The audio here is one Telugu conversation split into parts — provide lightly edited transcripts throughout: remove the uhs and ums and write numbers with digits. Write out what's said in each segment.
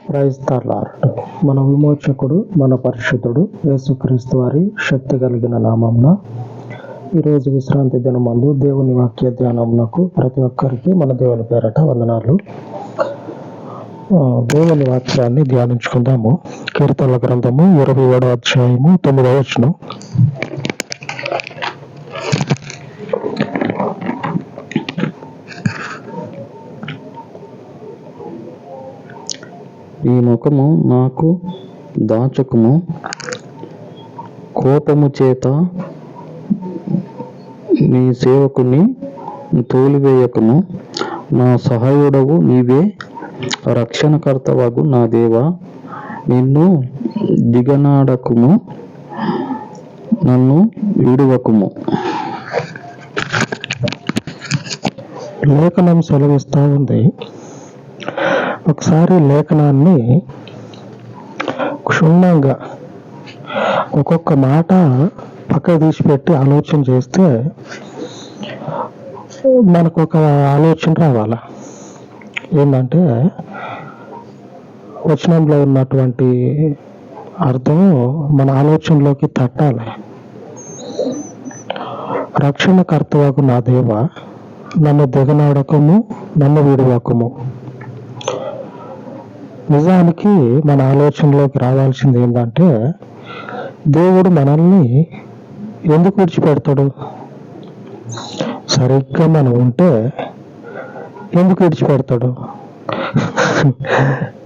Praise the lord. మన విమోచకుడు, మన పరిశుద్ధుడు యేసుక్రీస్తు వారి శక్తి కలిగిన నామమున ఈరోజు విశ్రాంతి దినమందు దేవుని వాక్య ధ్యానమునకు ప్రతి ఒక్కరికి మన దేవుని పేరట వందనాలు. దేవుని వాక్యాన్ని ధ్యానించుకుందాము. కీర్తనల గ్రంథము 27వ అధ్యాయము 9వ వచనం. ఈ ముఖము నాకు దాచకుము, కోపము చేత నీ సేవకుని తోలివేయకుము. నా సహాయుడవు నీవే, రక్షణకర్తవగు నా దేవా, నిన్ను దిగనాడకుము, నన్ను విడువకుము. లేఖనం సెలవిస్తూ ఉంది. ఒకసారి లేఖనాన్ని క్షుణ్ణంగా ఒక్కొక్క మాట పక్క తీసిపెట్టి ఆలోచన చేస్తే మనకు ఒక ఆలోచన రావాలి. ఏంటంటే వచనంలో ఉన్నటువంటి అర్థం మన ఆలోచనలోకి తట్టాలి. రక్షణకర్తవగు నా దేవ, నన్ను దిగనాడకము, నన్ను విడువకము. నిజానికి మన ఆలోచనలోకి రావాల్సింది ఏంటంటే, దేవుడు మనల్ని ఎందుకు విడిచిపెడతాడు? సరిగ్గా మనం ఉంటే ఎందుకు విడిచిపెడతాడు?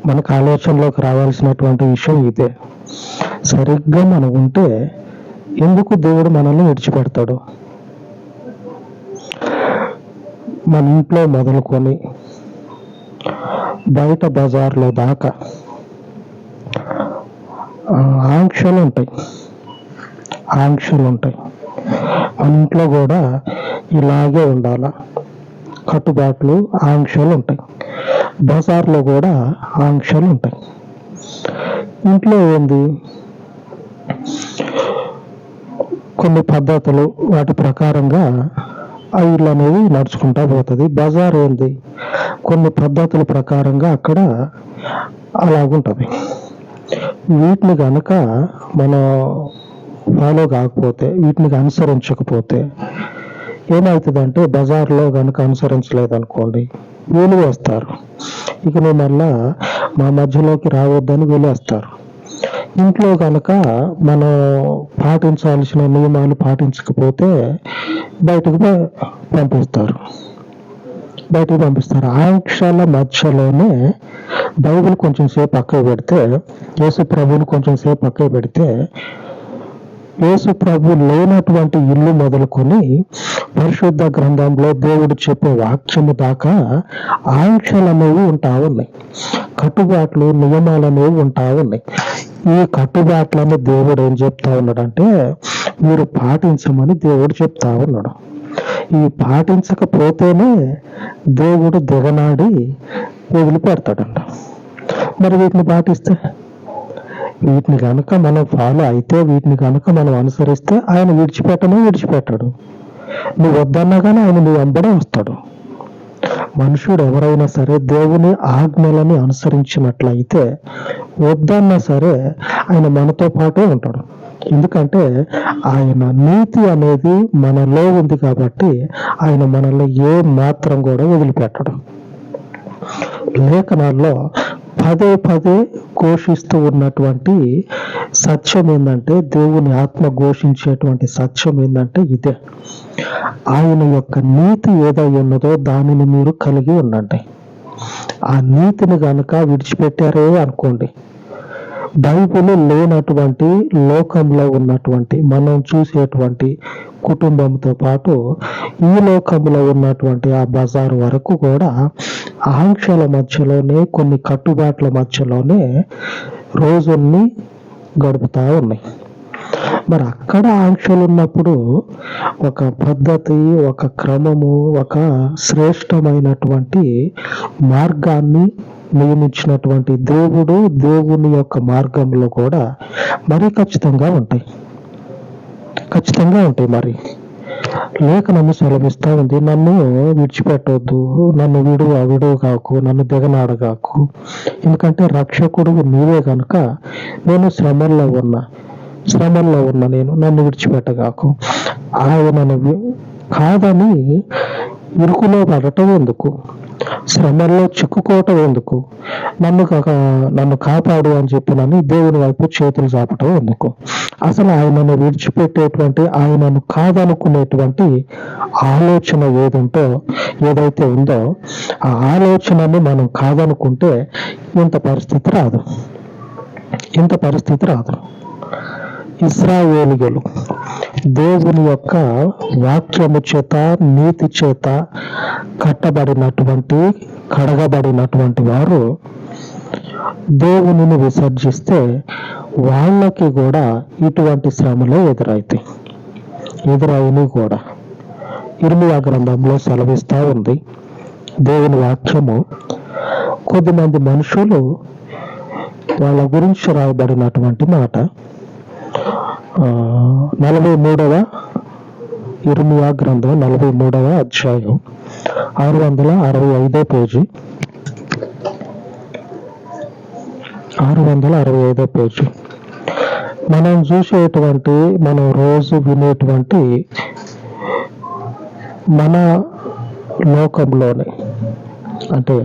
మనకు ఆలోచనలోకి రావాల్సినటువంటి విషయం ఇదే. సరిగ్గా మనం ఉంటే ఎందుకు దేవుడు మనల్ని విడిచిపెడతాడు? మన ఇంట్లో మొదలుకొని బయట బజార్లో దాకా ఆంక్షలు ఉంటాయి. మన ఇంట్లో కూడా ఇలాగే ఉండాలా, కట్టుబాట్లు, ఆంక్షలు ఉంటాయి. బజార్లో కూడా ఆంక్షలు ఉంటాయి. ఇంట్లో ఏంది, కొన్ని పద్ధతులు, వాటి ప్రకారంగా ఆ ఇల్లు అనేది నడుచుకుంటా పోతుంది. బజార్ ఏంది, కొన్ని పద్ధతుల ప్రకారంగా అక్కడ అలాగుంటుంది. వీటిని కనుక మనం ఫాలో కాకపోతే, వీటిని అనుసరించకపోతే ఏమవుతుందంటే, బజార్లో కనుక అనుసరించలేదనుకోండి, వీలు వేస్తారు. ఇక నువ్వు మళ్ళా మా మధ్యలోకి రావద్దని వీలేస్తారు. ఇంట్లో కనుక మనం పాటించాల్సిన నియమాలు పాటించకపోతే బయటకు పంపిస్తారు. ఆంక్షల మధ్యలోనే బైబిల్ కొంచెం సేపు పక్కకు పెడితే, యేసు ప్రభువుని కొంచెం సేపు పక్కకు పెడితే, యేసు ప్రభు లేనటువంటి ఇల్లు మొదలుకొని పరిశుద్ధ గ్రంథంలో దేవుడు చెప్పే వాక్యము దాకా ఆంక్షలు అనేవి ఉంటా ఉన్నాయి. కట్టుబాట్లు, నియమాలు అనేవి ఉంటా ఉన్నాయి. ఈ కట్టుబాట్లని దేవుడు ఏం చెప్తా ఉన్నాడంటే, మీరు పాటించమని దేవుడు చెప్తా ఉన్నాడు. ఈ పాటించకపోతేనే దేవుడు దిగనాడి వదిలిపెడతాడంట. మరి వీటిని పాటిస్తే, వీటిని కనుక మనం ఫాలో అయితే, వీటిని కనుక మనం అనుసరిస్తే ఆయన విడిచిపెట్టాడు. నువ్వు వద్దన్నా కానీ ఆయన నీ వెంబడే వస్తాడు. మనుషుడు ఎవరైనా సరే దేవుని ఆజ్ఞలని అనుసరించినట్లయితే వద్దన్నా సరే ఆయన మనతో పాటే ఉంటాడు. ఎందుకంటే ఆయన నీతి అనేది మనలో ఉంది కాబట్టి ఆయన మనల్ని ఏ మాత్రం కూడా వదిలిపెట్టడు. లేఖనాల్లో పదే ఘోషిస్తూ ఉన్నటువంటి సత్యం ఏంటంటే, దేవుని ఆత్మ ఘోషించేటువంటి సత్యం ఏంటంటే ఇదే. ఆయన యొక్క నీతి ఏదై ఉన్నదో దానిని మీరు కలిగి ఉండండి. ఆ నీతిని గనక విడిచిపెట్టారే అనుకోండి, బైబిల్ లేనటువంటి లోకంలో ఉన్నటువంటి మనం చూసేటువంటి కుటుంబంతో పాటు ఈ లోకంలో ఉన్నటువంటి ఆ బజార్ వరకు కూడా ఆంక్షల మధ్యలోనే, కొన్ని కట్టుబాట్ల మధ్యలోనే రోజుల్ని గడుపుతా ఉన్నాయి. మరి అక్కడ ఆంక్షలు ఉన్నప్పుడు ఒక పద్ధతి, ఒక క్రమము, ఒక శ్రేష్టమైనటువంటి మార్గాన్ని నియమించినటువంటి దేవుని యొక్క మార్గంలో కూడా మరి ఖచ్చితంగా ఉంటాయి. మరి లేఖనము సెలవిస్తా ఉంది, నన్ను విడిచిపెట్టవద్దు, నన్ను విడువు కాకు, నన్ను దిగనాడగాకు, ఎందుకంటే రక్షకుడు నీవే కనుక నేను శ్రమల్లో ఉన్నా నేను, నన్ను విడిచిపెట్టగాకు. ఆయనను కాదని ఇరుకులో పడటం ఎందుకు, శ్రమల్లో చిక్కుకోవటం ఎందుకు, నన్ను కాపాడు అని చెప్పినని దేవుని వైపు చేతులు చాపటం ఎందుకు? అసలు ఆయనను విడిచిపెట్టేటువంటి, ఆయనను కాదనుకునేటువంటి ఆలోచన ఏదైతే ఉందో ఆ ఆలోచనని మనం కాదనుకుంటే ఇంత పరిస్థితి రాదు. ఇశ్రాయేలీయులు దేవుని యొక్క వాక్యము చేత, నీతి చేత కడగబడినటువంటి వారు దేవునిని విసర్జిస్తే వాళ్ళకి కూడా ఇటువంటి శ్రమలే ఎదురైనవి కూడా. ఇర్మియా గ్రంథంలో సెలవిస్తా ఉంది దేవుని వాక్యము. కొద్దిమంది మనుషులు వాళ్ళ గురించి రాయబడినటువంటి మాట 43వ ఇర్మియా గ్రంథం 43వ అధ్యాయం 665 పేజీ 665 పేజీ. మనం చూసేటువంటి, మనం రోజు వినేటువంటి మన లోకంలోనే, అంటే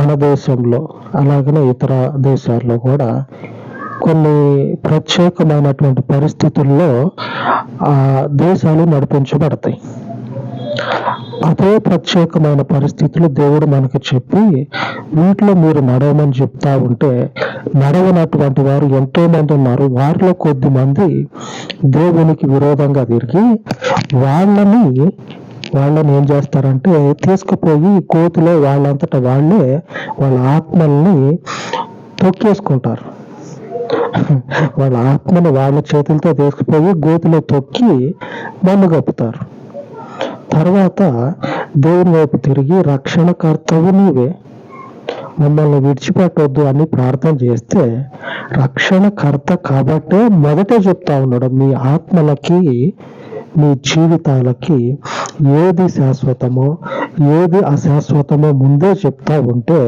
మన దేశంలో అలాగనే ఇతర దేశాల్లో కూడా కొన్ని ప్రత్యేకమైనటువంటి పరిస్థితుల్లో ఆ దేశాలు నడిపించబడతాయి. అదే ప్రత్యేకమైన పరిస్థితులు దేవుడు మనకి చెప్పి వీటిలో మీరు నడవమని చెప్తా ఉంటే నడవనటువంటి వారు ఎంతో మంది ఉన్నారు. వారిలో కొద్ది మంది దేవునికి విరోధంగా తిరిగి వాళ్ళని ఏం చేస్తారంటే తీసుకుపోయి కోతిలో వాళ్ళంతటా వాళ్ళే వాళ్ళ ఆత్మల్ని తొక్కేసుకుంటారు. వాళ్ళ ఆత్మను వాళ్ళ చేతులతో తీసుకుపోయి గోతిలో తొక్కి మన్ను కప్పుతారు. తర్వాత దేవుని వైపు తిరిగి రక్షణకర్తవు నీవే, మమ్మల్ని విడిచిపెట్టొద్దు అని ప్రార్థన చేస్తే రక్షణకర్త కాబట్టే మొదటే చెప్తా ఉన్నాడు, మీ ఆత్మలకి మీ జీవితాలకి ఏది శాశ్వతమో ఏది అశాశ్వతమో ముందే చెప్తా ఉంటే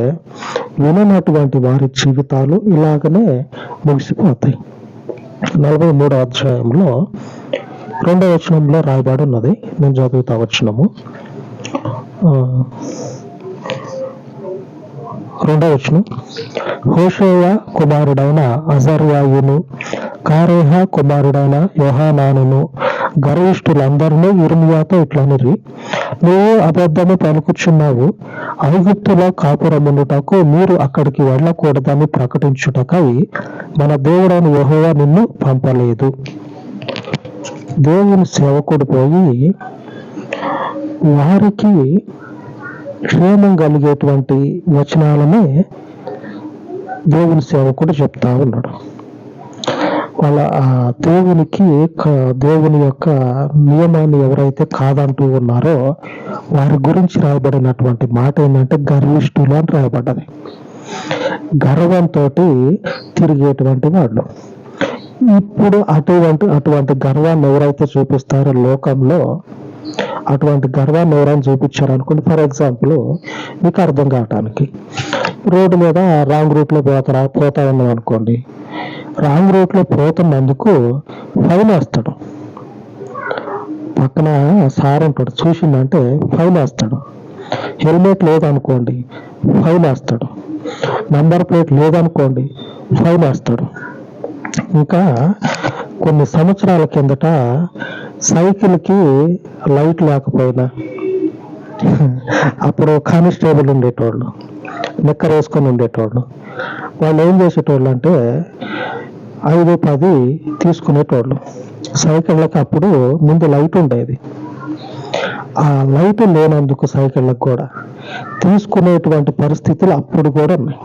విననటువంటి వారి జీవితాలు ఇలాగనే ముగిసిపోతాయి. 43వ అధ్యాయంలో 2వ వచనంలో రాయబడి ఉన్నది, నేను చదువుతా వచనము. 2వ వచనం, హోషేయ కుమారుడైన అజర్యాయును, కారేహ కుమారుడైన యోహానానును గర్విష్ఠులందరినీ ఇర్మియాతో ఇట్లనిరి, నువ్వు అబద్ధము పలుకుచున్నావు, ఐగుప్తులో కాపురముండుటకు మీరు అక్కడికి వెళ్ళకూడదని ప్రకటించుటకై మన దేవుడైన యెహోవా నిన్ను పంపలేదు. దేవుని సేవకుడు పోయి వారికి క్షేమం కలిగేటువంటి వచనాలనే దేవుని సేవకుడు చెప్తా ఉన్నాడు. వాళ్ళ దేవుని యొక్క నియమాన్ని ఎవరైతే కాదంటూ ఉన్నారో వారి గురించి రాయబడినటువంటి మాట ఏంటంటే గర్విష్ఠులు అని రాయబడ్డది. గర్వంతో తిరిగేటువంటి వాళ్ళు. ఇప్పుడు అటువంటి గర్వాన్ని ఎవరైతే చూపిస్తారో లోకంలో, అటువంటి గర్వాన్ని ఎవరైనా చూపించారనుకోండి, ఫర్ ఎగ్జాంపుల్ మీకు అర్థం కావటానికి, రోడ్డు మీద రాంగ్ రూట్లో పోతా ఉన్నాం అనుకోండి, రాంగ్ రూట్లో పోతున్నందుకు ఫైన్ వేస్తాడు. పక్కన సార్ ఉంటాడు, చూసిందంటే ఫైన్ వేస్తాడు. హెల్మెట్ లేదనుకోండి ఫైన్ వేస్తాడు. నంబర్ ప్లేట్ లేదనుకోండి ఫైన్ వేస్తాడు. ఇంకా కొన్ని సంవత్సరాల కిందట సైకిల్కి లైట్ లేకపోయినా అప్పుడు కానిస్టేబుల్ ఉండేటోళ్ళు, నిక్కర్ వేసుకొని ఉండేటోళ్ళు. వాళ్ళు ఏం చేసేటోళ్ళు అంటే 5-10 తీసుకునేటోళ్ళు. సైకిళ్ళకి అప్పుడు ముందు లైట్ ఉండేది, ఆ లైట్ లేనందుకు సైకిళ్ళకి కూడా తీసుకునేటువంటి పరిస్థితులు అప్పుడు కూడా ఉన్నాయి.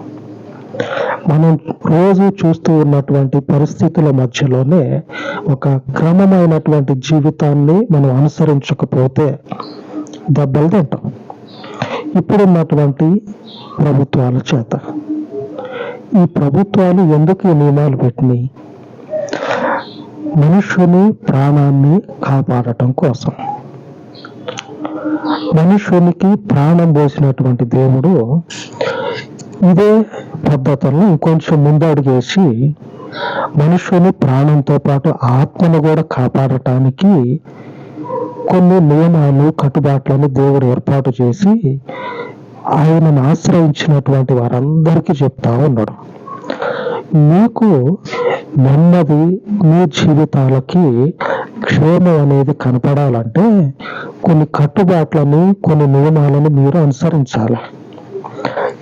మనం రోజు చూస్తూ ఉన్నటువంటి పరిస్థితుల మధ్యలోనే ఒక క్రమమైనటువంటి జీవితాన్ని మనం అనుసరించకపోతే దెబ్బలు తింటాం. ఇప్పుడున్నటువంటి ప్రభుత్వాల చేత, ఈ ప్రభుత్వాలు ఎందుకు ఈ నియమాలు పెట్టినాయి? మనుషుని ప్రాణాన్ని కాపాడటం కోసం. మనుషునికి ప్రాణం పోసినటువంటి దేవుడు ఇదే పద్ధతుల్లో ఇంకొంచెం ముందడుగేసి మనుషుని ప్రాణంతో పాటు ఆత్మను కూడా కాపాడటానికి కొన్ని నియమాలు కట్టుబాట్లను దేవుడు ఏర్పాటు చేసి ఆయనను ఆశ్రయించినటువంటి వారందరికీ చెప్తా ఉన్నాడు. మీకు నెమ్మది, మీ జీవితాలకి క్షేమం అనేది కనపడాలంటే కొన్ని కట్టుబాట్లని, కొన్ని నియమాలను మీరు అనుసరించాలి.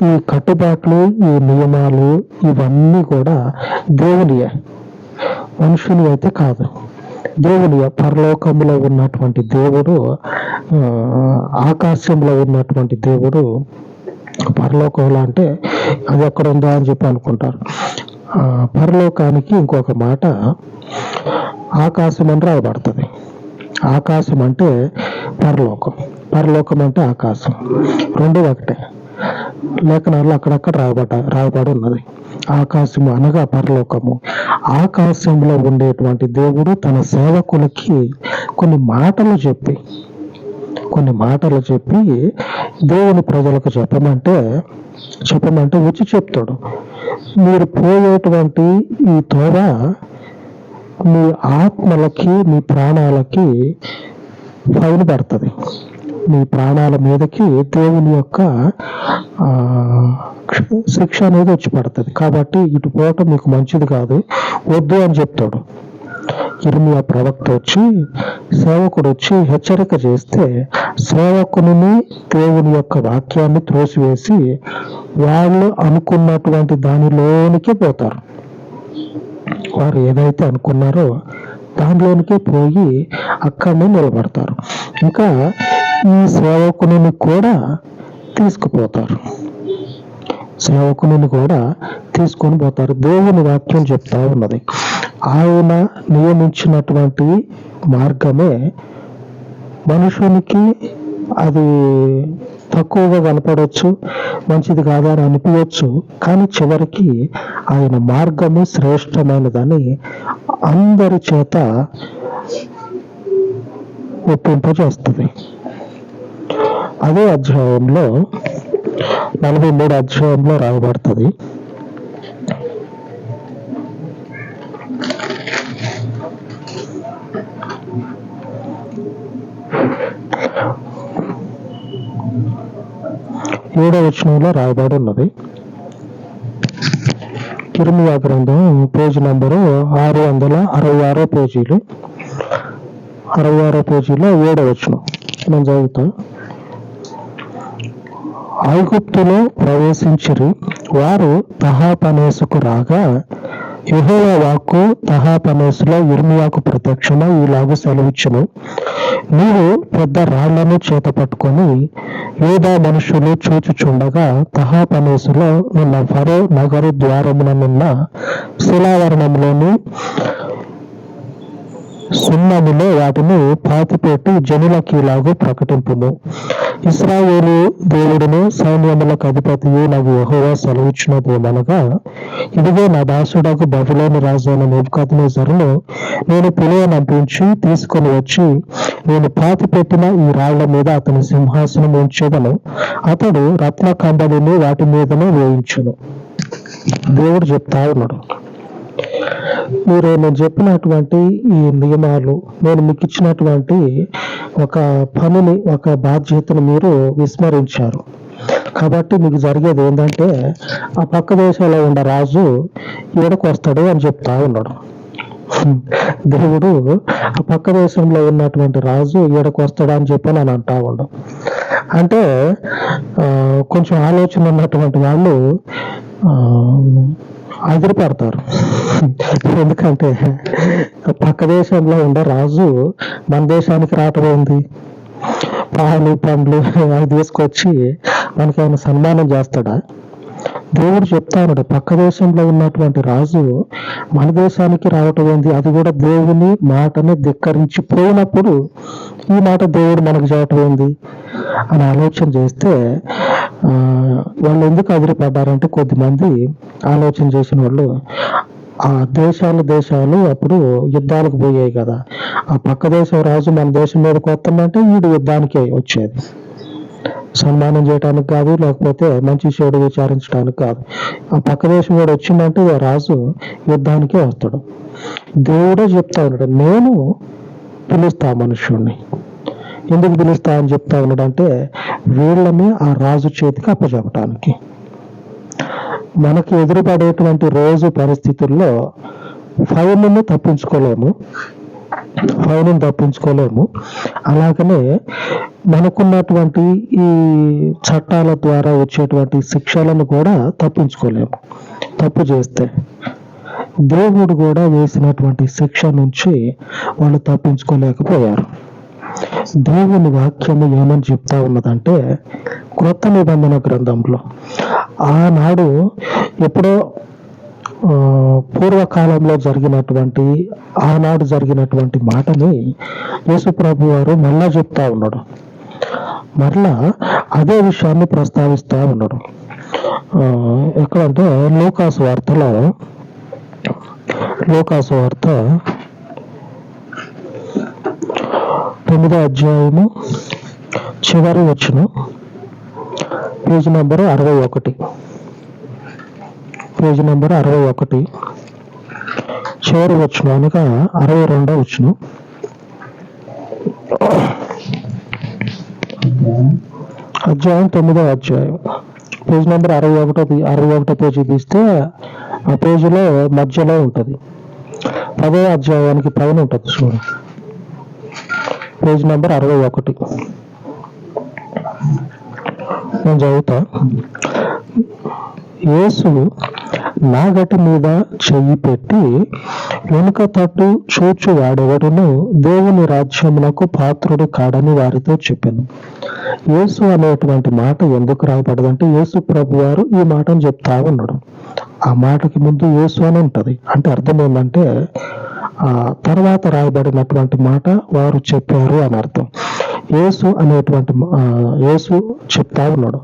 ఈ కట్టుబాట్లు, ఈ నియమాలు ఇవన్నీ కూడా దేవునియే, మనుషుని అయితే కాదు. దేవుని పరలోకంలో ఉన్నటువంటి దేవుడు, ఆకాశంలో ఉన్నటువంటి దేవుడు, పరలోకంలో అంటే అది ఎక్కడ ఉందా అని చెప్పి అనుకుంటారు. పరలోకానికి ఇంకొక మాట ఆకాశం అని రాయబడుతుంది. ఆకాశం అంటే పరలోకం, పరలోకం అంటే ఆకాశం, రెండు ఒకటే. లేఖనాల్లో అక్కడక్కడ రాయబడి ఉన్నది. ఆకాశము అనగా పరలోకము. ఆకాశంలో ఉండేటువంటి దేవుడు తన సేవకులకి కొన్ని మాటలు చెప్పి దేవుని ప్రజలకు చెప్పమంటే వచ్చి చెప్తాడు. మీరు పోయేటువంటి ఈ తోవ మీ ఆత్మలకి, మీ ప్రాణాలకి ఫైన్ పడుతుంది. మీ ప్రాణాల మీదకి దేవుని యొక్క శిక్ష అనేది వచ్చి పడుతుంది. కాబట్టి ఇటు పోవటం మీకు మంచిది కాదు, వద్దు అని చెప్తాడు. ఇర్మియా ప్రవక్త వచ్చి, సేవకుడు వచ్చి హెచ్చరిక చేస్తే సేవకుని దేవుని యొక్క వాక్యాన్ని త్రోసివేసి వాళ్ళు అనుకున్నటువంటి దానిలోనికి పోతారు. వారు ఏదైతే అనుకున్నారో దానిలోనికే పోయి అక్కడనే నిలబడతారు. ఇంకా ఈ సేవకుని కూడా తీసుకుపోతారు, సేవకుని కూడా తీసుకొని పోతారు. దేవుని వాక్యం చెప్తా ఉన్నది. ఆయన నియమించినటువంటి మార్గమే మనుషునికి అది తక్కువగా కనపడవచ్చు, మంచిది కాదని అనిపించవచ్చు, కానీ చివరికి ఆయన మార్గము శ్రేష్టమైనదని అందరి చేత ఒప్పింపజేస్తుంది. అదే అధ్యాయంలో 43 అధ్యాయంలో రాయబడుతుంది. ఏడవ వచనంలో రాయబడి ఉన్నది. ఇర్మియా గ్రంథం పేజీ నంబరు 666 పేజీలు, 66 పేజీలో 7వ వచనం నేను చదువుతా. ఐగుప్తులో ప్రవేశించిరి, వారు తహాపనేసుకు రాగా యెహోవా వాక్కు తహాపనేసులో ఇర్మియాకు ప్రత్యక్షమై ఇలాగు సెలవిచ్చును. నీవు పెద్ద రాళ్లను చేత పట్టుకొని యూదా మనుషులు చూచుచుండగా తహాపనేసులో నిన్న ఫరో నగరు ద్వారముననున్న శిలావరణంలోని సున్నములో వాటిని పాతిపెట్టి జనులకి ఇలాగూ ప్రకటింపుము. ఇశ్రాయేలు దేవుడును సైన్యములకు అధిపతియు నాకు యెహోవా సెలవిచ్చినదేమనగా, ఇదిగో నా దాసుడకు బబులోను రాజైన నెబుకద్నెజరును నేను పిలువనంపించి తీసుకొని వచ్చి నేను పాతిపెట్టిన ఈ రాళ్ల మీద అతని సింహాసనం ఉంచెదను. అతడు రత్న కంబళిని వాటి మీదనే వేయించును. దేవుడు చెప్తా ఉన్నాడు, మీరు నేను చెప్పినటువంటి ఈ నియమాలు, నేను మీకు ఇచ్చినటువంటి ఒక పనిని, ఒక బాధ్యతను మీరు విస్మరించారు. కాబట్టి మీకు జరిగేది ఏంటంటే ఆ పక్క దేశంలో ఉన్న రాజు ఈడకు వస్తాడు అని చెప్తా ఉన్నాడు. దేవుడు ఆ పక్క దేశంలో ఉన్నటువంటి రాజు ఈడకు వస్తాడు అని చెప్పి నేను అంటా ఉండు. అంటే కొంచెం ఆలోచన ఉన్నటువంటి వాళ్ళు అదిరిపడతారు. ఎందుకంటే పక్క దేశంలో ఉండే రాజు మన దేశానికి రావటం ఏంది, పాలు పండ్లు అవి తీసుకొచ్చి మనకి ఏమైనా సన్మానం చేస్తాడా? దేవుడు చెప్తా ఉన్నాడు, పక్క దేశంలో ఉన్నటువంటి రాజు మన దేశానికి రావటం ఏంది, అది కూడా దేవుని మాటని ధిక్కరించి పోయినప్పుడు ఈ మాట దేవుడు మనకు చేయటం ఏంది అని ఆలోచన చేస్తే వాళ్ళు ఎందుకు అదిరిపడ్డారంటే, కొద్దిమంది ఆలోచన చేసిన వాళ్ళు ఆ దేశాలు అప్పుడు యుద్ధాలకు పోయాయి కదా. ఆ పక్క దేశం రాజు మన దేశం మీదకి వస్తుందంటే వీడు యుద్ధానికే వచ్చేది. సన్మానం చేయడానికి కాదు, లేకపోతే మంచి చెడు విచారించడానికి కాదు. ఆ పక్క దేశం వాడు వచ్చిందంటే ఆ రాజు యుద్ధానికే వస్తాడు. దేవుడే చెప్తా ఉన్నాడు, నేను పిలుస్తా మనుష్యుణ్ణి. ఎందుకు పిలుస్తా అని చెప్తా ఉన్నాడు అంటే వీళ్ళని ఆ రాజు చేతికి అప్పచెప్పటానికి. మనకి ఎదురుపడేటువంటి రోజు పరిస్థితుల్లో ఫైలుని తప్పించుకోలేము. అలాగనే మనకున్నటువంటి ఈ చట్టాల ద్వారా వచ్చేటువంటి శిక్షలను కూడా తప్పించుకోలేము. తప్పు చేస్తే దేవుడు కూడా వేసినటువంటి శిక్ష నుంచి వాళ్ళు తప్పించుకోలేకపోయారు. దేవుని వాక్యము ఏమని చెప్తా ఉన్నదంటే క్రొత్త నిబంధన గ్రంథంలో ఆనాడు ఎప్పుడో పూర్వకాలంలో ఆనాడు జరిగినటువంటి మాటని యేసు ప్రభు వారు మళ్ళా చెప్తా ఉన్నాడు. మరలా అదే విషయాన్ని ప్రస్తావిస్తా ఉన్నాడు. ఎక్కడంటే లూకాసు వార్త 9వ అధ్యాయము చివరి వచనం, పేజీ నంబర్ 61. చివరి వచనం అనగా 62వ వచనం. అధ్యాయం 9వ అధ్యాయం పేజీ నెంబర్ 61 పేజీ తీస్తే ఆ పేజీలో మధ్యలో ఉంటుంది. 10వ అధ్యాయానికి పైన ఉంటుంది చూడండి, పేజీ నెంబర్ 61. నేను చదువుతా. యేసు నాగటి మీద చెయ్యి పెట్టి వెనుక తట్టు చూచు వాడెవడును దేవుని రాజ్యమునకు పాత్రుడు కాడని వారితో చెప్పాను. యేసు అనేటువంటి మాట ఎందుకు రాయబడదంటే యేసు ప్రభు వారు ఈ మాటను చెప్తా ఉన్నాడు. ఆ మాటకి ముందు యేసు అని ఉంటది. అంటే అర్థం ఏంటంటే ఆ తర్వాత రాయబడినటువంటి మాట వారు చెప్పారు అని అర్థం. యేసు చెప్తా ఉన్నాడు,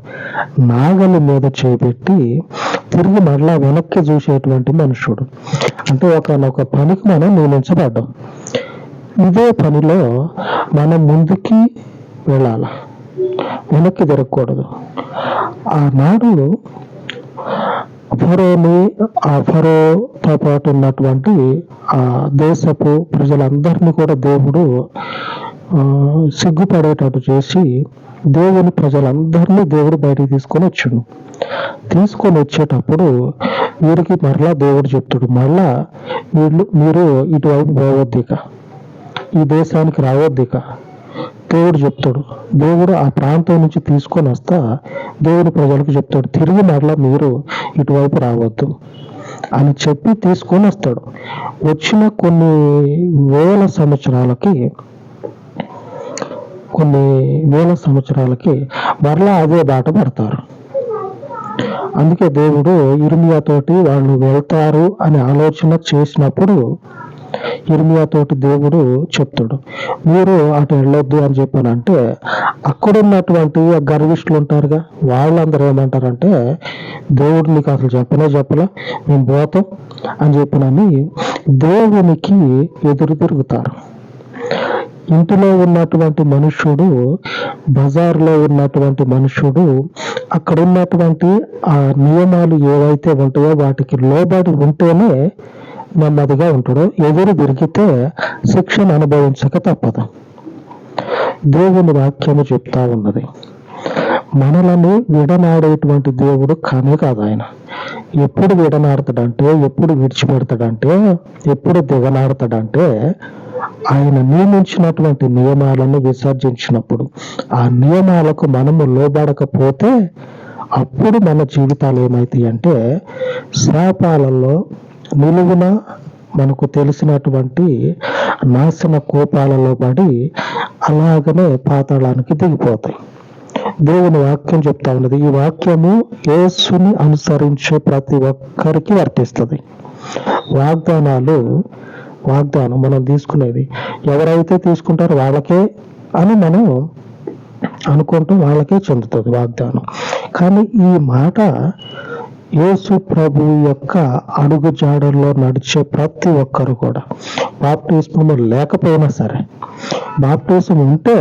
నాగలి మీద చేపెట్టి తిరిగి మరలా వెనక్కి చూసేటువంటి మనుషుడు. అంటే ఒక పనికి మనం నియమించబడ్డాం. ఇదే పనిలో మనం ముందుకి వెళ్ళాల, వెనక్కి తిరగకూడదు. ఆనాడు ఫరోతో పాటు ఉన్నటువంటి ఆ దేశపు ప్రజలందరినీ కూడా దేవుడు సిగ్గుపడేటట్టు చేసి దేవుని ప్రజలందరినీ దేవుడు బయటికి తీసుకొని వచ్చేటప్పుడు వీరికి మరలా దేవుడు చెప్తాడు, మరలా మీరు ఇటువైపు పోవద్దిక, ఈ దేశానికి రావద్దిక. దేవుడు చెప్తాడు. దేవుడు ఆ ప్రాంతం నుంచి తీసుకొని వస్తా దేవుని ప్రజలకు చెప్తాడు, తిరిగి మరలా మీరు ఇటువైపు రావద్దు అని చెప్పి తీసుకొని వస్తాడు. వచ్చిన కొన్ని వేల సంవత్సరాలకి మరలా అదే బాట పడతారు. అందుకే దేవుడు ఇర్మియాతోటి వాళ్ళు వెళ్తారు అని ఆలోచన చేసినప్పుడు ఇర్మియాతోటి దేవుడు చెప్తాడు, మీరు అటు వెళ్ళొద్దు అని చెప్పానంటే అక్కడున్నటువంటి గర్విష్ఠులు ఉంటారుగా, వాళ్ళందరూ ఏమంటారంటే దేవుడు నీకు అసలు చెప్పలే మేము పోతాం అని చెప్పినని దేవునికి ఎదురు తిరుగుతారు. ఇంటిలో ఉన్నటువంటి మనుష్యుడు, బజార్లో ఉన్నటువంటి మనుష్యుడు అక్కడ ఉన్నటువంటి ఆ నియమాలు ఏవైతే ఉంటాయో వాటికి లోబడి ఉంటేనే నెమ్మదిగా ఉంటాడు. ఎదురు తిరిగితే శిక్షను అనుభవించక తప్పదు. దేవుని వాక్యము చెప్తా ఉన్నది, మనలని విడనాడేటువంటి దేవుడు కానే కాదు. ఆయన ఎప్పుడు విడనాడతాడంటే, ఎప్పుడు విడిచిపెడతాడంటే, ఎప్పుడు దిగనాడతాడంటే ఆయన నియమించినటువంటి నియమాలను విసర్జించినప్పుడు, ఆ నియమాలకు మనము లోబడకపోతే అప్పుడు మన జీవితాలు ఏమైతాయి అంటే శాపాలలో నిలువున మనకు తెలిసినటువంటి నాశన కోపాలలో పడి అలాగనే పాతాళానికి దిగిపోతాయి. దేవుని వాక్యం చెప్తా ఉన్నది. ఈ వాక్యము యేసుని అనుసరించే ప్రతి ఒక్కరికి వర్తిస్తుంది. వాగ్దానం మనం తీసుకునేది ఎవరైతే తీసుకుంటారో వాళ్ళకే అని మనం అనుకుంటూ వాళ్ళకే చెందుతుంది వాగ్దానం. కానీ ఈ మాట యేసు ప్రభు యొక్క అడుగు జాడల్లో నడిచే ప్రతి ఒక్కరు కూడా బాప్టిస్మము లేకపోయినా సరే, బాప్టిజం ఉంటే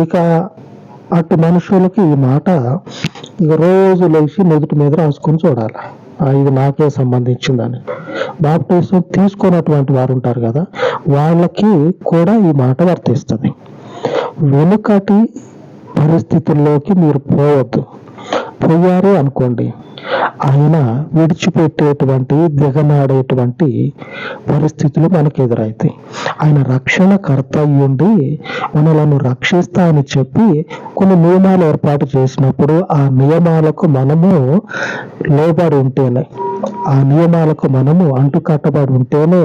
ఇక అటు మనుషులకి ఈ మాట ఇక రోజు లేచి నుదుటి మీద రాసుకొని చూడాలి, ఇది నాకే సంబంధించిందని. బాప్టిజం తీసుకున్నటువంటి వారు ఉంటారు కదా, వాళ్ళకి కూడా ఈ మాట వర్తిస్తుంది. వెనుకటి పరిస్థితుల్లోకి మీరు పోవద్దు. పోయారు అనుకోండి, ఆయన విడిచిపెట్టేటువంటి దిగనాడేటువంటి పరిస్థితులు మనకు ఎదురవుతాయి. ఆయన రక్షణకర్త అయ్యుండి మనలను రక్షిస్తా అని చెప్పి కొన్ని నియమాలు ఏర్పాటు చేసినప్పుడు ఆ నియమాలకు మనము లోబడి ఉంటేనే, ఆ నియమాలకు మనము అంటుకట్టబడి ఉంటేనే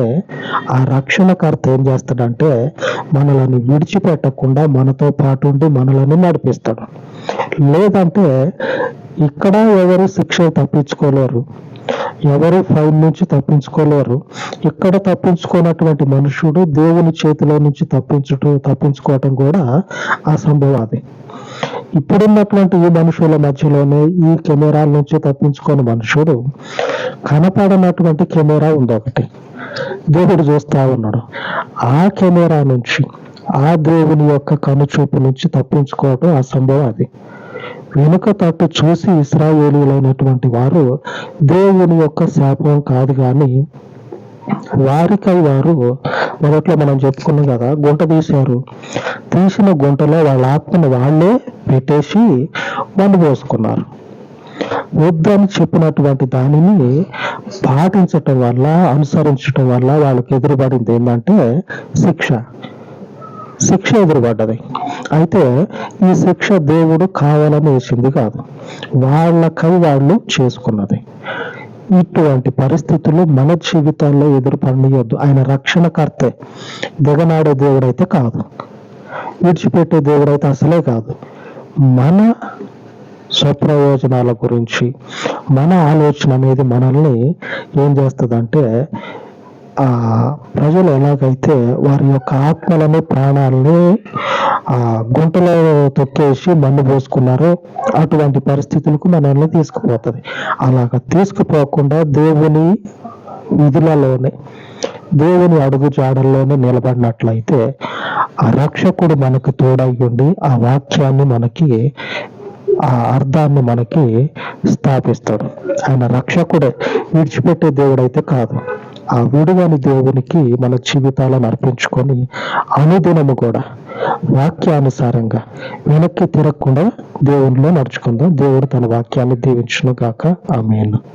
ఆ రక్షణకర్త ఏం చేస్తాడంటే మనల్ని విడిచిపెట్టకుండా మనతో పాటు ఉండి మనల్ని నడిపిస్తాడు. లేదంటే ఇక్కడ ఎవరు శిక్ష తప్పించుకోలేరు, ఎవరు ఫైన్ నుంచి తప్పించుకోలేరు. ఇక్కడ తప్పించుకున్నటువంటి మనుషుడు దేవుని చేతిలో నుంచి తప్పించుకోవటం కూడా అసంభవాది. ఇప్పుడున్నటువంటి ఈ మనుషుల మధ్యలోనే ఈ కెమెరాల నుంచి తప్పించుకున్న మనుషుడు, కనపడనటువంటి కెమెరా ఉంది ఒకటి, దేవుడు చూస్తా ఉన్నాడు. ఆ కెమెరా నుంచి, ఆ దేవుని యొక్క కనుచూపు నుంచి తప్పించుకోవటం అసంభవాది. వెనుక తట్టు చూసి ఇశ్రాయేలీయులైనటువంటి వారు దేవుని యొక్క శాపం కాదు, కానీ వారికై వారు మొదట్లో మనం చెప్పుకున్నాం కదా, గుంట తీశారు. తీసిన గుంటలో వాళ్ళ ఆత్మను వాళ్ళే పెట్టేసి వాళ్ళు పోసుకున్నారు. వద్దని చెప్పినటువంటి దానిని పాటించటం వల్ల, అనుసరించటం వల్ల వాళ్ళకి ఎదురుపడింది ఏంటంటే శిక్ష ఎదురుపడ్డది. అయితే ఈ శిక్ష దేవుడు కావాలని వేసింది కాదు, వాళ్ళకై వాళ్ళు చేసుకున్నది. ఇటువంటి పరిస్థితులు మన జీవితాల్లో ఎదురుపడనియొద్దు. ఆయన రక్షణకర్తే, దిగనాడే దేవుడైతే కాదు, విడిచిపెట్టే దేవుడైతే అసలే కాదు. మన స్వప్రయోజనాల గురించి మన ఆలోచన అనేది మనల్ని ఏం చేస్తుందంటే, ఆ ప్రజలు ఎలాగైతే వారి యొక్క ఆత్మలని, ప్రాణాలని గుంటలో తొక్కేసి మన్ను పోసుకున్నారో అటువంటి పరిస్థితులకు మనల్ని తీసుకుపోతుంది. అలాగ తీసుకుపోకుండా దేవుని విధులలోనే, దేవుని అడుగు జాడల్లోనే నిలబడినట్లయితే ఆ రక్షకుడు మనకు తోడయ్యుండి ఆ వాక్యాన్ని మనకి, ఆ అర్థాన్ని మనకి స్థాపిస్తాడు. ఆయన రక్షకుడే, విడిచిపెట్టే దేవుడైతే కాదు. ఆ విడువని దేవునికి మన జీవితాలను అర్పించుకొని అనుదినము కూడా వాక్యానుసారంగా వెనక్కి తిరగకుండా దేవునిలో నడుచుకుందాం. దేవుడు తన వాక్యాన్ని దీవించును గాక. ఆమేన్.